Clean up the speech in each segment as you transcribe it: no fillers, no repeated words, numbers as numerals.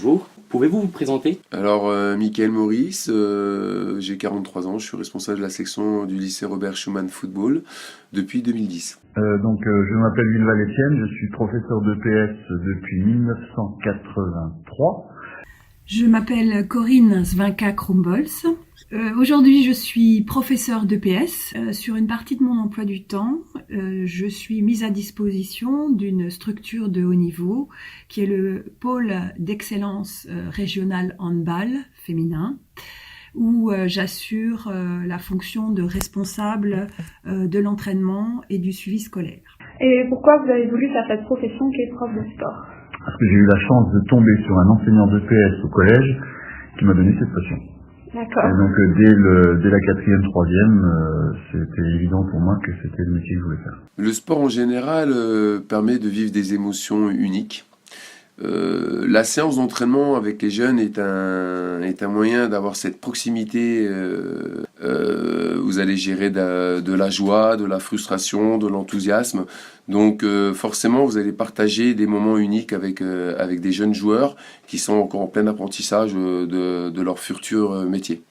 Bonjour, pouvez-vous vous présenter? Alors, Mickaël Maurice, j'ai 43 ans, je suis responsable de la section du lycée Robert Schumann Football depuis 2010. Je m'appelle Villeval Etienne, je suis professeur d'EPS depuis 1983. Je m'appelle Corinne Svinka-Krumbolz. Aujourd'hui, je suis professeure d'EPS. Sur une partie de mon emploi du temps, je suis mise à disposition d'une structure de haut niveau qui est le pôle d'excellence régional handball féminin, où j'assure la fonction de responsable de l'entraînement et du suivi scolaire. Et pourquoi vous avez voulu faire cette profession qui est prof de sport? Parce que j'ai eu la chance de tomber sur un enseignant d'EPS au collège qui m'a donné cette passion. D'accord. Et donc dès la 4e, 3e, c'était évident pour moi que c'était le métier que je voulais faire. Le sport en général permet de vivre des émotions uniques. La séance d'entraînement avec les jeunes est un moyen d'avoir cette proximité. Vous allez gérer de la joie, de la frustration, de l'enthousiasme. Donc forcément, vous allez partager des moments uniques avec des jeunes joueurs qui sont encore en plein apprentissage de leur futur métier.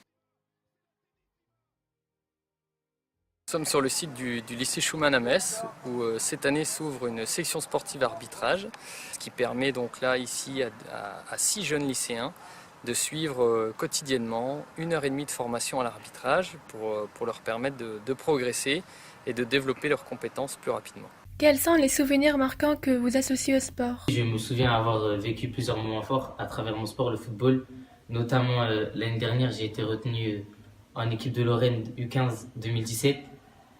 Nous sommes sur le site du lycée Schumann à Metz où cette année s'ouvre une section sportive arbitrage, ce qui permet donc là ici à 6 jeunes lycéens de suivre quotidiennement 1h30 de formation à l'arbitrage pour leur permettre de progresser et de développer leurs compétences plus rapidement. Quels sont les souvenirs marquants que vous associez au sport? Je me souviens avoir vécu plusieurs moments forts à travers mon sport, le football. Notamment l'année dernière, j'ai été retenu en équipe de Lorraine U15 2017.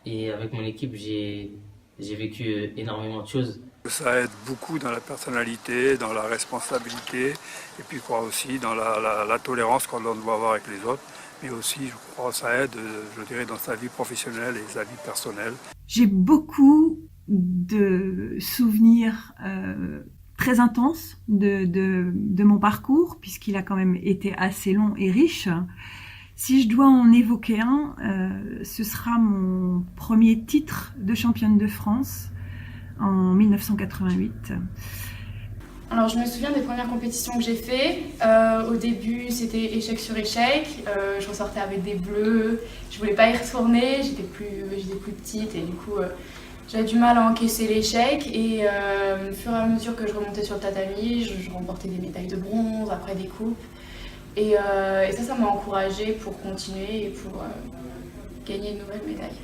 Et avec mon équipe, j'ai vécu énormément de choses. Ça aide beaucoup dans la personnalité, dans la responsabilité, et puis quoi aussi dans la tolérance qu'on doit avoir avec les autres. Mais aussi, je crois, ça aide, je dirais, dans sa vie professionnelle et sa vie personnelle. J'ai beaucoup de souvenirs très intenses de mon parcours, puisqu'il a quand même été assez long et riche. Si je dois en évoquer un, ce sera mon premier titre de championne de France en 1988. Alors je me souviens des premières compétitions que j'ai fait. Au début c'était échec sur échec. Je ressortais avec des bleus. Je voulais pas y retourner. J'étais plus petite et du coup j'avais du mal à encaisser l'échec. Et au fur et à mesure que je remontais sur le tatami, je remportais des médailles de bronze, après des coupes. Et ça m'a encouragée pour continuer et pour gagner une nouvelle médaille.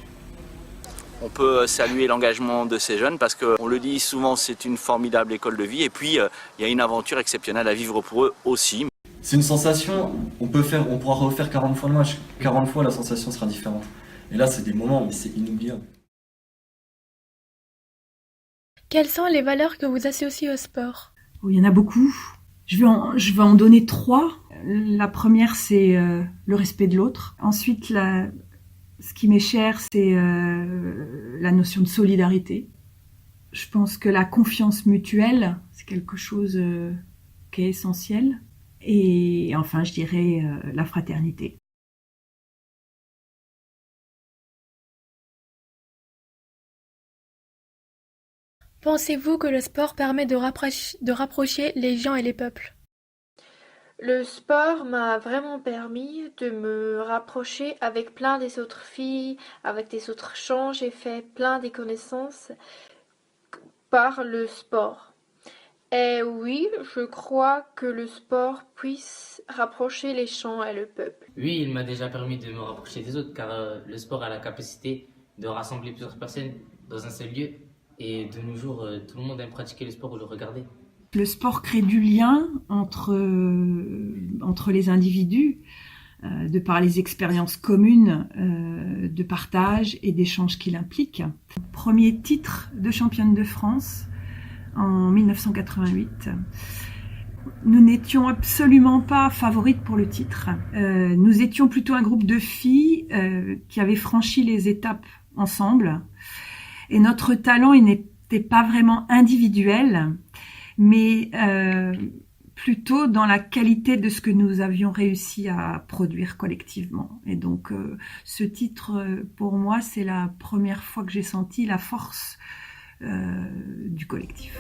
On peut saluer l'engagement de ces jeunes parce qu'on le dit souvent, c'est une formidable école de vie et puis il y a une aventure exceptionnelle à vivre pour eux aussi. C'est une sensation, on pourra refaire 40 fois le match, 40 fois la sensation sera différente. Et là c'est des moments, mais c'est inoubliable. Quelles sont les valeurs que vous associez au sport? Il y en a beaucoup. Je vais en donner 3. La première, c'est le respect de l'autre. Ensuite, ce qui m'est cher, c'est la notion de solidarité. Je pense que la confiance mutuelle, c'est quelque chose qui est essentiel. Et enfin, je dirais la fraternité. Pensez-vous que le sport permet de rapprocher les gens et les peuples? Le sport m'a vraiment permis de me rapprocher avec plein des autres filles, avec des autres gens. J'ai fait plein de connaissances par le sport. Et oui, je crois que le sport puisse rapprocher les gens et le peuple. Oui, il m'a déjà permis de me rapprocher des autres car le sport a la capacité de rassembler plusieurs personnes dans un seul lieu. Et de nos jours, tout le monde aime pratiquer le sport ou le regarder. Le sport crée du lien entre les individus, de par les expériences communes de partage et d'échange qu'il implique. Premier titre de championne de France en 1988. Nous n'étions absolument pas favorites pour le titre. Nous étions plutôt un groupe de filles qui avaient franchi les étapes ensemble. Et notre talent, il n'était pas vraiment individuel, mais plutôt dans la qualité de ce que nous avions réussi à produire collectivement. Et donc, ce titre, pour moi, c'est la première fois que j'ai senti la force du collectif.